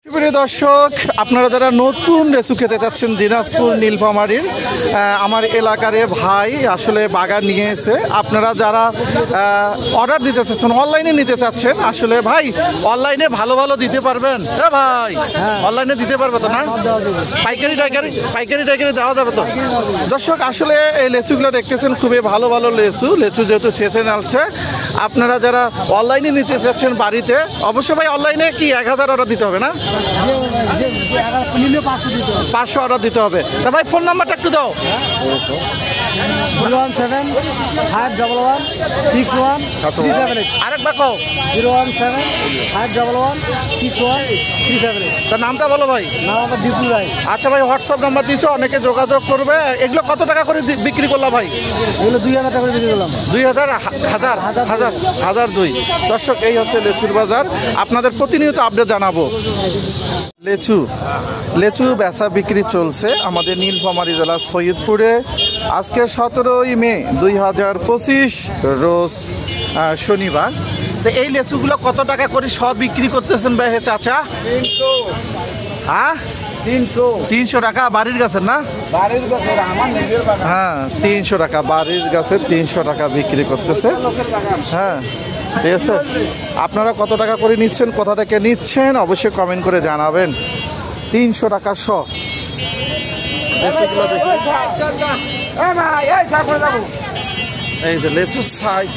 প্রিয় দর্শক, আপনারা যারা নতুন লেচু খেতে চাচ্ছেন দিনাজপুর নীলফামারীর আমার এলাকার ভাই আসলে বাগান নিয়ে এসে, আপনারা যারা অর্ডার দিতে চাচ্ছেন, অনলাইনে নিতে চাচ্ছেন, আসলে ভাই অনলাইনে ভালো ভালো দিতে পারবেন? হ্যাঁ ভাই, অনলাইনে দিতে পারবে তো না? পাইকারি টাইকারি দেওয়া যাবে তো? দর্শক, আসলে এই লেচুগুলো দেখতেছেন খুবই ভালো ভালো লেচু যেহেতু ছেঁচে নালছে। আপনারা যারা অনলাইনে নিতে চাচ্ছেন বাড়িতে, অবশ্যই ভাই অনলাইনে কি 1000 অর্ডার দিতে হবে না? 500 অর্ডার দিতে হবে। তা ভাই ফোন নাম্বারটা একটু দাও। 017-511-61-378। আরেকবার কও। 017-511-61-378। তার নামটা বলো ভাই। নাম আমার দীপুল রায়। আচ্ছা ভাই, হোয়াটসঅ্যাপ নাম্বার দিচ্ছ, অনেকে যোগাযোগ করবে। এগুলো কত টাকা করে বিক্রি করলা ভাই? এগুলো 2000 টাকা করে বিক্রি করলাম। 2000 হাজার 2। দর্শক, এই হচ্ছে লেচুর বাজার, আপনাদের প্রতিনিয়ত আপডেট জানাবো। লেচু বেচা বিক্রি চলছে আমাদের নীলফামারী জেলার সৈয়দপুরে। আজকে 17ই মে 2025 রোজ শনিবার। তো এই লেচুগুলো কত টাকা করে সব বিক্রি করতেছেন ভাই চাচা? 300। হ্যাঁ, 300 টাকা বাড়ির গাছের না? বাড়ির গাছের, আমার নিজের বাগান। হ্যাঁ, 300 টাকা বাড়ির গাছে 300 টাকা বিক্রি করতেছে। হ্যাঁ, ঠিক আছে। আপনারা কত টাকা করে নিচ্ছেন, কোথা থেকে নিচ্ছেন অবশ্যই কমেন্ট করে জানাবেন। 300 টাকা শ। এই যে লেচুর সাইজ